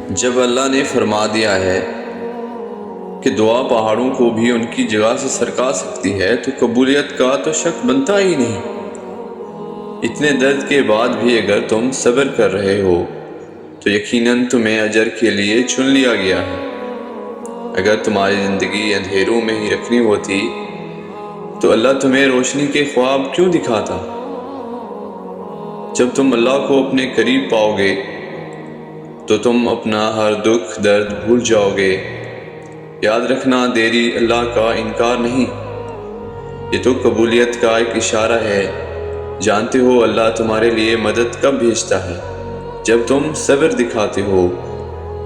جب اللہ نے فرما دیا ہے کہ دعا پہاڑوں کو بھی ان کی جگہ سے سرکا سکتی ہے تو قبولیت کا تو شک بنتا ہی نہیں۔ اتنے درد کے بعد بھی اگر تم صبر کر رہے ہو تو یقیناً تمہیں اجر کے لیے چن لیا گیا ہے۔ اگر تمہاری زندگی اندھیروں میں ہی رکھنی ہوتی تو اللہ تمہیں روشنی کے خواب کیوں دکھاتا؟ جب تم اللہ کو اپنے قریب پاؤ گے تو تم اپنا ہر دکھ درد بھول جاؤ گے۔ یاد رکھنا، دیری اللہ کا انکار نہیں، یہ تو قبولیت کا ایک اشارہ ہے۔ جانتے ہو اللہ تمہارے لیے مدد کب بھیجتا ہے؟ جب تم صبر دکھاتے ہو،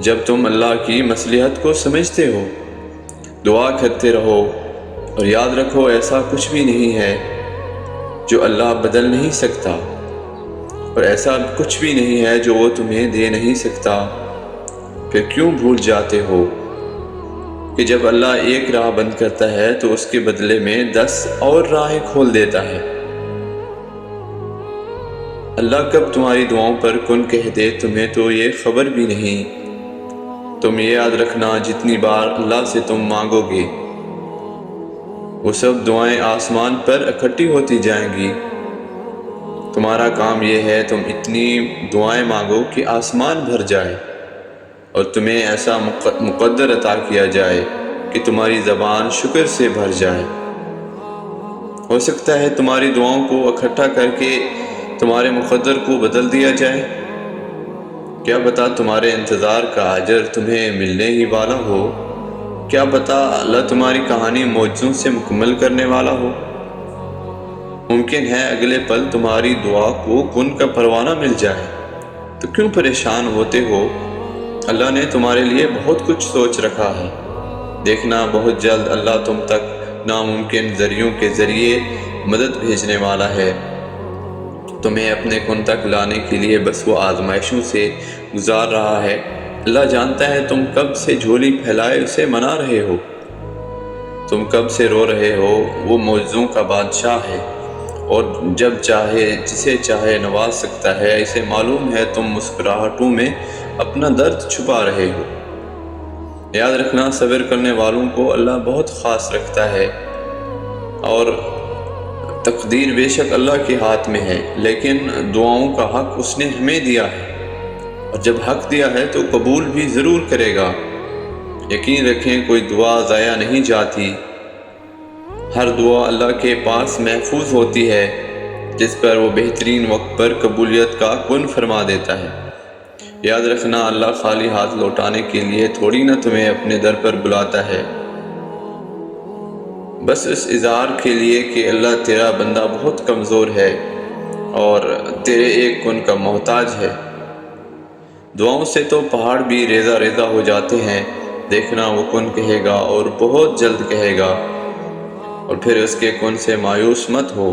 جب تم اللہ کی مصلحت کو سمجھتے ہو۔ دعا کرتے رہو اور یاد رکھو ایسا کچھ بھی نہیں ہے جو اللہ بدل نہیں سکتا، اور ایسا کچھ بھی نہیں ہے جو وہ تمہیں دے نہیں سکتا۔ پھر کیوں بھول جاتے ہو کہ جب اللہ ایک راہ بند کرتا ہے تو اس کے بدلے میں 10 اور راہیں کھول دیتا ہے۔ اللہ کب تمہاری دعاؤں پر کن کہہ دے تمہیں تو یہ خبر بھی نہیں۔ تم یہ یاد رکھنا، جتنی بار اللہ سے تم مانگو گے وہ سب دعائیں آسمان پر اکٹھی ہوتی جائیں گی۔ تمہارا کام یہ ہے تم اتنی دعائیں مانگو کہ آسمان بھر جائے اور تمہیں ایسا مقدر عطا کیا جائے کہ تمہاری زبان شکر سے بھر جائے۔ ہو سکتا ہے تمہاری دعاؤں کو اکٹھا کر کے تمہارے مقدر کو بدل دیا جائے۔ کیا پتہ تمہارے انتظار کا اجر تمہیں ملنے ہی والا ہو، کیا پتہ اللہ تمہاری کہانی معجزوں سے مکمل کرنے والا ہو۔ ممکن ہے اگلے پل تمہاری دعا کو کن کا پروانہ مل جائے، تو کیوں پریشان ہوتے ہو؟ اللہ نے تمہارے لیے بہت کچھ سوچ رکھا ہے۔ دیکھنا بہت جلد اللہ تم تک ناممکن ذریعوں کے ذریعے مدد بھیجنے والا ہے۔ تمہیں اپنے کن تک لانے کے لیے بس وہ آزمائشوں سے گزار رہا ہے۔ اللہ جانتا ہے تم کب سے جھولی پھیلائے اسے منا رہے ہو، تم کب سے رو رہے ہو۔ وہ معجزوں کا بادشاہ ہے اور جب چاہے جسے چاہے نواز سکتا ہے۔ اسے معلوم ہے تم مسکراہٹوں میں اپنا درد چھپا رہے ہو۔ یاد رکھنا، صبر کرنے والوں کو اللہ بہت خاص رکھتا ہے، اور تقدیر بے شک اللہ کے ہاتھ میں ہے، لیکن دعاؤں کا حق اس نے ہمیں دیا ہے، اور جب حق دیا ہے تو قبول بھی ضرور کرے گا۔ یقین رکھیں کوئی دعا ضائع نہیں جاتی، ہر دعا اللہ کے پاس محفوظ ہوتی ہے، جس پر وہ بہترین وقت پر قبولیت کا کن فرما دیتا ہے۔ یاد رکھنا، اللہ خالی ہاتھ لوٹانے کے لیے تھوڑی نہ تمہیں اپنے در پر بلاتا ہے، بس اس اظہار کے لیے کہ اللہ تیرا بندہ بہت کمزور ہے اور تیرے ایک کن کا محتاج ہے۔ دعاؤں سے تو پہاڑ بھی ریزہ ریزہ ہو جاتے ہیں۔ دیکھنا وہ کن کہے گا اور بہت جلد کہے گا، اور پھر اس کے کن سے مایوس مت ہو،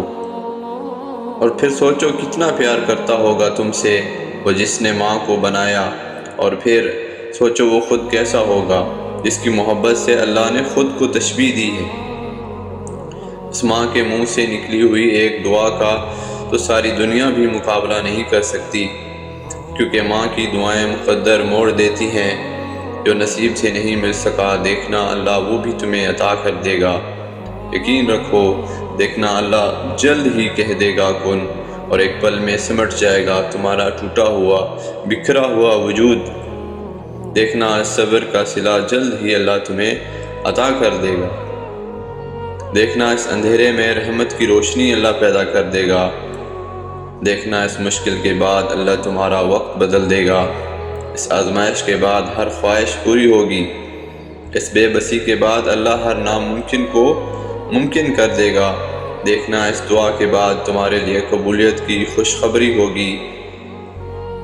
اور پھر سوچو کتنا پیار کرتا ہوگا تم سے وہ جس نے ماں کو بنایا، اور پھر سوچو وہ خود کیسا ہوگا جس کی محبت سے اللہ نے خود کو تشبیہ دی ہے۔ اس ماں کے منہ سے نکلی ہوئی ایک دعا کا تو ساری دنیا بھی مقابلہ نہیں کر سکتی، کیونکہ ماں کی دعائیں مقدر موڑ دیتی ہیں جو نصیب سے نہیں مل سکا۔ دیکھنا اللہ وہ بھی تمہیں عطا کر دے گا، یقین رکھو۔ دیکھنا اللہ جلد ہی کہہ دے گا کن، اور ایک پل میں سمٹ جائے گا تمہارا ٹوٹا ہوا بکھرا ہوا وجود۔ دیکھنا اس صبر کا صلہ جلد ہی اللہ تمہیں عطا کر دے گا۔ دیکھنا اس اندھیرے میں رحمت کی روشنی اللہ پیدا کر دے گا۔ دیکھنا اس مشکل کے بعد اللہ تمہارا وقت بدل دے گا۔ اس آزمائش کے بعد ہر خواہش پوری ہوگی۔ اس بے بسی کے بعد اللہ ہر ناممکن کو ممکن کر دے گا۔ دیکھنا اس دعا کے بعد تمہارے لیے قبولیت کی خوشخبری ہوگی۔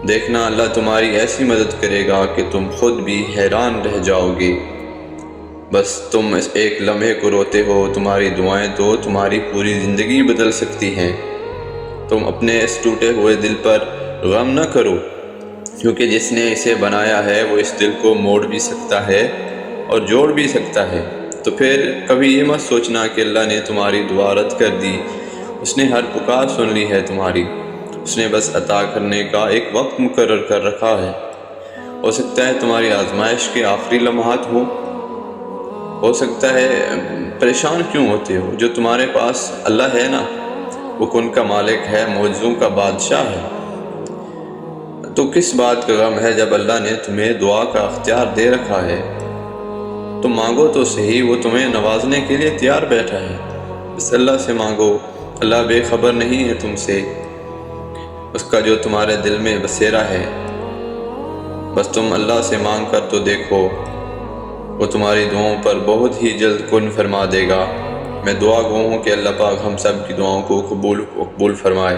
دیکھنا اللہ تمہاری ایسی مدد کرے گا کہ تم خود بھی حیران رہ جاؤ گے۔ بس تم اس ایک لمحے کو روتے ہو، تمہاری دعائیں تو تمہاری پوری زندگی بدل سکتی ہیں۔ تم اپنے اس ٹوٹے ہوئے دل پر غم نہ کرو، کیونکہ جس نے اسے بنایا ہے وہ اس دل کو موڑ بھی سکتا ہے اور جوڑ بھی سکتا ہے۔ تو پھر کبھی یہ مت سوچنا کہ اللہ نے تمہاری دعا رد کر دی۔ اس نے ہر پکار سن لی ہے تمہاری، اس نے بس عطا کرنے کا ایک وقت مقرر کر رکھا ہے۔ ہو سکتا ہے تمہاری آزمائش کے آخری لمحات ہو سکتا ہے پریشان کیوں ہوتے ہو؟ جو تمہارے پاس اللہ ہے نا، وہ کن کا مالک ہے، معجزوں کا بادشاہ ہے، تو کس بات کا غم ہے جب اللہ نے تمہیں دعا کا اختیار دے رکھا ہے؟ تم مانگو تو صحیح، وہ تمہیں نوازنے کے لیے تیار بیٹھا ہے۔ بس اللہ سے مانگو، اللہ بے خبر نہیں ہے تم سے، اس کا جو تمہارے دل میں بسیرا ہے۔ بس تم اللہ سے مانگ کر تو دیکھو، وہ تمہاری دعاؤں پر بہت ہی جلد کن فرما دے گا۔ میں دعا گو ہوں کہ اللہ پاک ہم سب کی دعاؤں کو قبول فرمائے۔